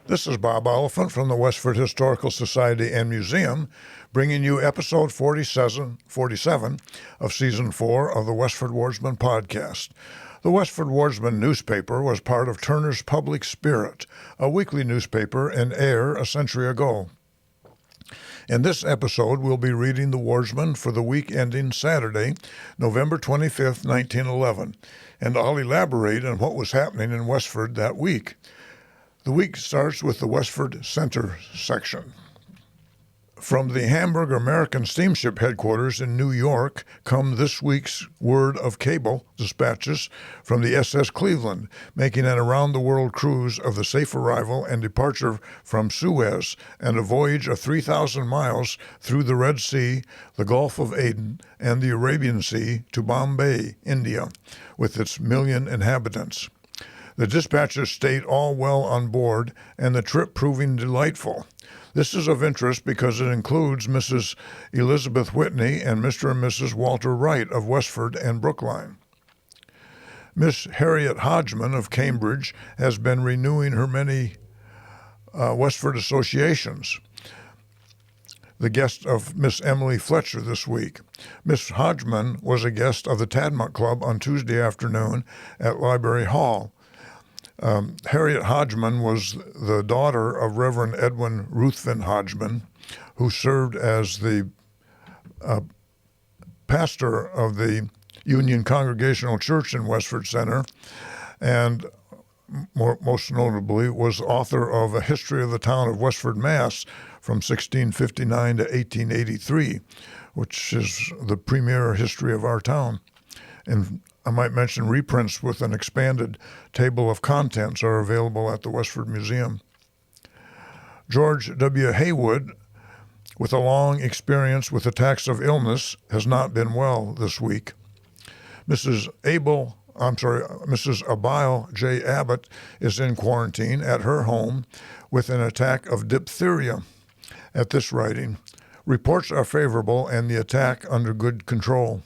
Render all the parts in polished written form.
This is Bob Oliphant from the Westford Historical Society and Museum, bringing you episode 47 of Season 4 of the Westford Wardsman podcast. The Westford Wardsman newspaper was part of Turner's Public Spirit, a weekly newspaper in Ayer a century ago. In this episode, we'll be reading the Wardsman for the week ending Saturday, November 25th, 1911, and I'll elaborate on what was happening in Westford that week. The week starts with the Westford Center section. From the Hamburg American Steamship Headquarters in New York come this week's word of cable dispatches from the SS Cleveland, making an around-the-world cruise of the safe arrival and departure from Suez and a voyage of 3,000 miles through the Red Sea, the Gulf of Aden, and the Arabian Sea to Bombay, India, with its 1 million inhabitants. The dispatches state all well on board and the trip proving delightful. This is of interest because it includes Mrs. Elizabeth Whitney and Mr. and Mrs. Walter Wright of Westford and Brookline. Miss Harriet Hodgman of Cambridge has been renewing her many Westford associations, the guest of Miss Emily Fletcher this week. Miss Hodgman was a guest of the Tadmont Club on Tuesday afternoon at Library Hall. Harriet Hodgman was the daughter of Reverend Edwin Ruthven Hodgman, who served as the pastor of the Union Congregational Church in Westford Center, and most notably was author of A History of the Town of Westford, Mass. From 1659 to 1883, which is the premier history of our town. And I might mention reprints with an expanded table of contents are available at the Westford Museum. George W. Haywood, with a long experience with attacks of illness, has not been well this week. Mrs. Abile J. Abbott is in quarantine at her home with an attack of diphtheria. At this writing, reports are favorable and the attack under good control.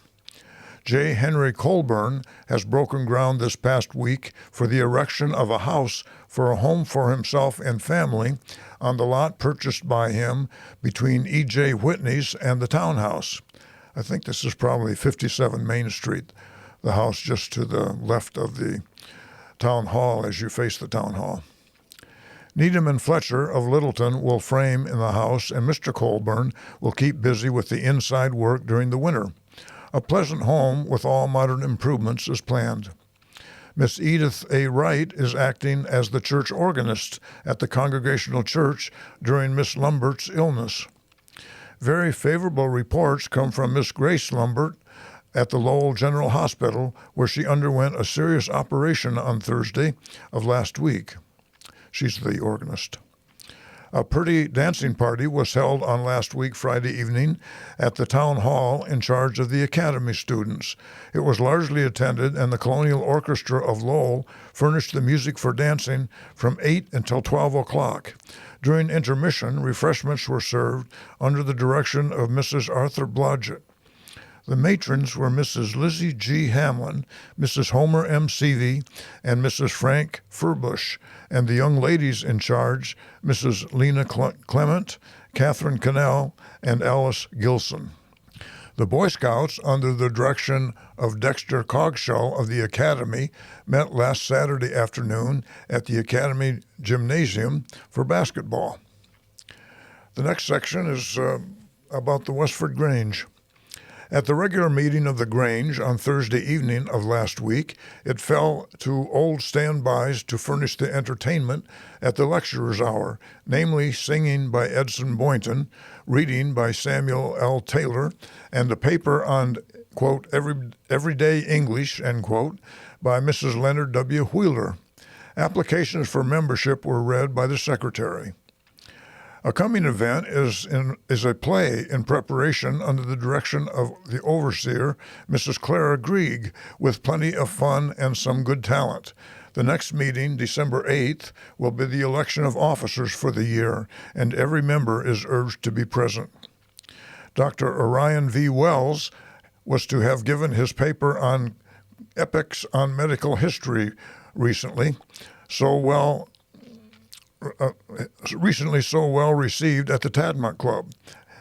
J. Henry Colburn has broken ground this past week for the erection of a house for a home for himself and family on the lot purchased by him between E.J. Whitney's and the townhouse. I think this is probably 57 Main Street, the house just to the left of the town hall as you face the town hall. Needham and Fletcher of Littleton will frame in the house, and Mr. Colburn will keep busy with the inside work during the winter. A pleasant home with all modern improvements is planned. Miss Edith A. Wright is acting as the church organist at the Congregational Church during Miss Lumbert's illness. Very favorable reports come from Miss Grace Lumbert at the Lowell General Hospital, where she underwent a serious operation on Thursday of last week. She's the organist. A pretty dancing party was held on last week, Friday evening, at the town hall in charge of the academy students. It was largely attended, and the Colonial Orchestra of Lowell furnished the music for dancing from 8 until 12 o'clock. During intermission, refreshments were served under the direction of Mrs. Arthur Blodgett. The matrons were Mrs. Lizzie G. Hamlin, Mrs. Homer M. Seavey, and Mrs. Frank Furbush, and the young ladies in charge, Mrs. Lena Clement, Catherine Cannell, and Alice Gilson. The Boy Scouts, under the direction of Dexter Coggeshall of the Academy, met last Saturday afternoon at the Academy Gymnasium for basketball. The next section is about the Westford Grange. At the regular meeting of the Grange on Thursday evening of last week, it fell to old standbys to furnish the entertainment at the lecturer's hour, namely singing by Edson Boynton, reading by Samuel L. Taylor, and a paper on, quote, everyday English, end quote, by Mrs. Leonard W. Wheeler. Applications for membership were read by the secretary. A coming event is a play in preparation under the direction of the overseer, Mrs. Clara Grieg, with plenty of fun and some good talent. The next meeting, December 8th, will be the election of officers for the year, and every member is urged to be present. Dr. Orion V. Wells was to have given his paper on epics on medical history recently, so well recently so well received at the Tadmont Club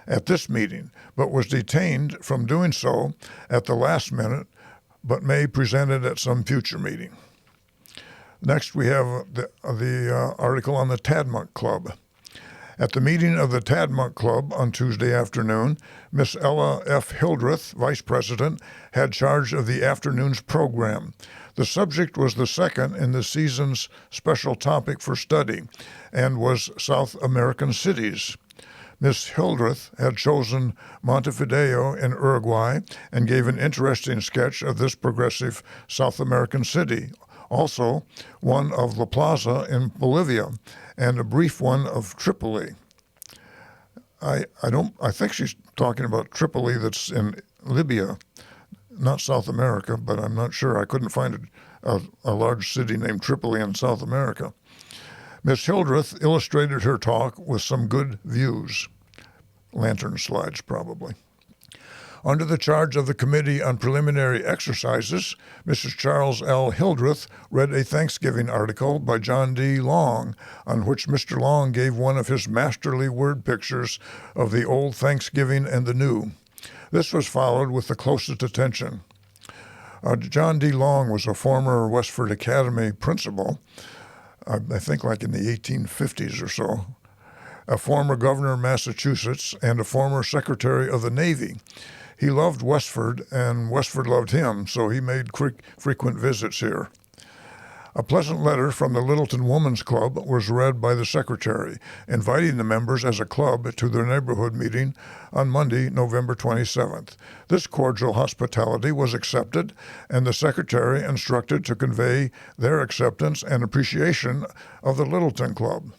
at this meeting, but was detained from doing so at the last minute, but may present it at some future meeting. Next, we have the article on the Tadmont Club. At the meeting of the Tadmont Club on Tuesday afternoon, Miss Ella F. Hildreth, Vice President, had charge of the afternoon's program. The subject was the second in the season's special topic for study and was South American cities. Miss Hildreth had chosen Montevideo in Uruguay and gave an interesting sketch of this progressive South American city, also one of La Plaza in Bolivia, and a brief one of Tripoli. I think she's talking about Tripoli that's in Libya, not South America, but I'm not sure. I couldn't find a large city named Tripoli in South America. Miss Hildreth illustrated her talk with some good views. Lantern slides, probably. Under the charge of the Committee on Preliminary Exercises, Mrs. Charles L. Hildreth read a Thanksgiving article by John D. Long, on which Mr. Long gave one of his masterly word pictures of the old Thanksgiving and the new. This was followed with the closest attention. John D. Long was a former Westford Academy principal, I think like in the 1850s or so, a former governor of Massachusetts, and a former Secretary of the Navy. He loved Westford, and Westford loved him, so he made frequent visits here. A pleasant letter from the Littleton Women's Club was read by the secretary, inviting the members as a club to their neighborhood meeting on Monday, November 27th. This cordial hospitality was accepted, and the secretary instructed to convey their acceptance and appreciation of the Littleton Club.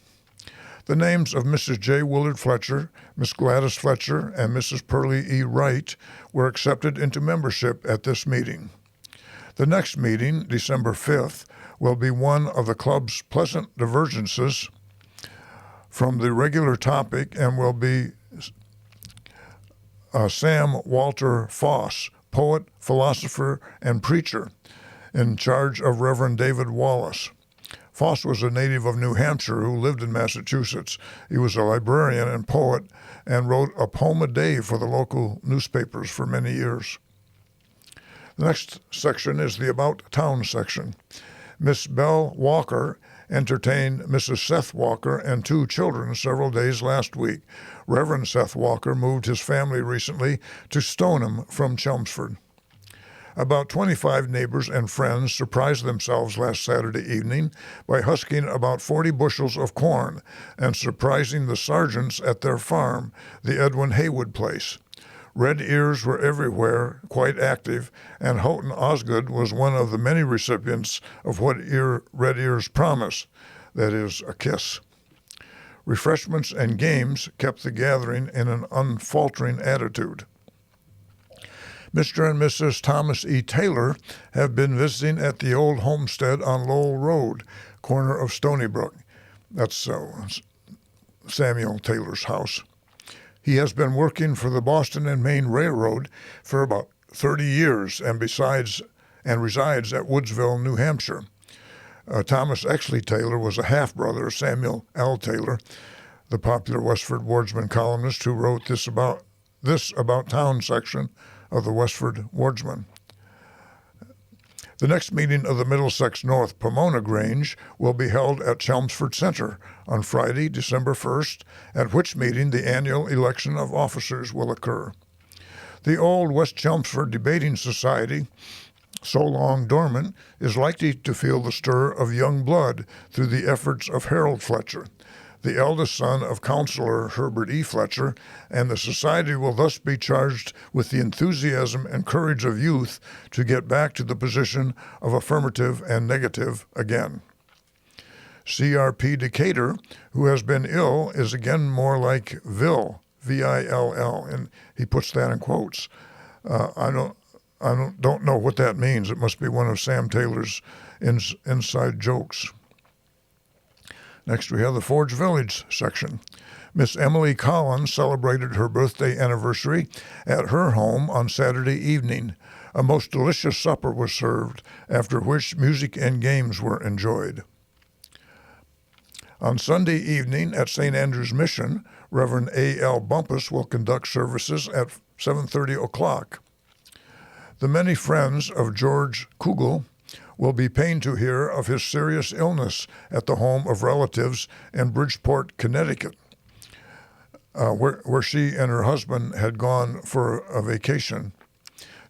The names of Mrs. J. Willard Fletcher, Miss Gladys Fletcher, and Mrs. Pearlie E. Wright were accepted into membership at this meeting. The next meeting, December 5th, will be one of the club's pleasant divergences from the regular topic and will be Sam Walter Foss, poet, philosopher, and preacher, in charge of Reverend David Wallace. Foss was a native of New Hampshire who lived in Massachusetts. He was a librarian and poet and wrote a poem a day for the local newspapers for many years. The next section is the About Town section. Miss Belle Walker entertained Mrs. Seth Walker and two children several days last week. Reverend Seth Walker moved his family recently to Stoneham from Chelmsford. About 25 neighbors and friends surprised themselves last Saturday evening by husking about 40 bushels of corn and surprising the sergeants at their farm, the Edwin Haywood place. Red ears were everywhere, quite active, and Houghton Osgood was one of the many recipients of what red ears promise, that is, a kiss. Refreshments and games kept the gathering in an unfaltering attitude. Mr. and Mrs. Thomas E. Taylor have been visiting at the old homestead on Lowell Road, corner of Stony Brook. That's Samuel Taylor's house. He has been working for the Boston and Maine Railroad for about 30 years and resides at Woodsville, New Hampshire. Thomas Exley Taylor was a half-brother of Samuel L. Taylor, the popular Westford Wardsman columnist who wrote this About Town section of the Westford Wardsman. The next meeting of the Middlesex North Pomona Grange will be held at Chelmsford Center on Friday, December 1st, at which meeting the annual election of officers will occur. The old West Chelmsford Debating Society, so long dormant, is likely to feel the stir of young blood through the efforts of Harold Fletcher, the eldest son of Councillor Herbert E. Fletcher, and the society will thus be charged with the enthusiasm and courage of youth to get back to the position of affirmative and negative again. CRP Decatur, who has been ill, is again more like Vill, V-I-L-L, and he puts that in quotes. I don't know what that means. It must be one of Sam Taylor's inside jokes. Next, we have the Forge Village section. Miss Emily Collins celebrated her birthday anniversary at her home on Saturday evening. A most delicious supper was served, after which music and games were enjoyed. On Sunday evening at St. Andrew's Mission, Reverend A.L. Bumpus will conduct services at 7:30 o'clock. The many friends of George Kugel will be pained to hear of his serious illness at the home of relatives in Bridgeport, Connecticut, where she and her husband had gone for a vacation.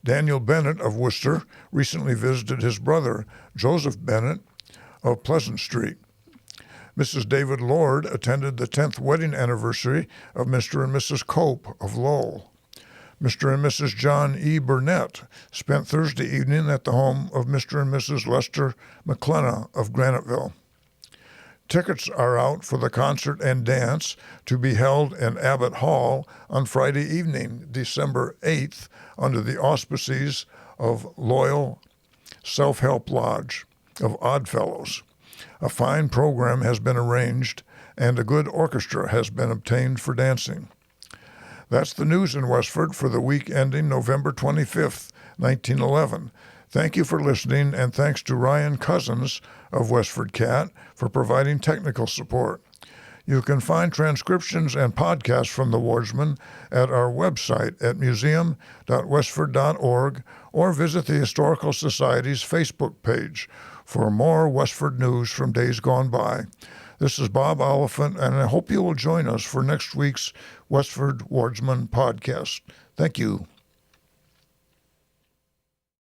Daniel Bennett of Worcester recently visited his brother, Joseph Bennett of Pleasant Street. Mrs. David Lord attended the 10th wedding anniversary of Mr. and Mrs. Cope of Lowell. Mr. and Mrs. John E. Burnett spent Thursday evening at the home of Mr. and Mrs. Lester McClenna of Graniteville. Tickets are out for the concert and dance to be held in Abbott Hall on Friday evening, December 8th, under the auspices of Loyal Self-Help Lodge of Oddfellows. A fine program has been arranged, and a good orchestra has been obtained for dancing. That's the news in Westford for the week ending November 25th, 1911. Thank you for listening, and thanks to Ryan Cousins of WestfordCAT for providing technical support. You can find transcriptions and podcasts from the Wardsman at our website at museum.westford.org or visit the Historical Society's Facebook page for more Westford news from days gone by. This is Bob Oliphant, and I hope you will join us for next week's Westford Wardsman podcast. Thank you.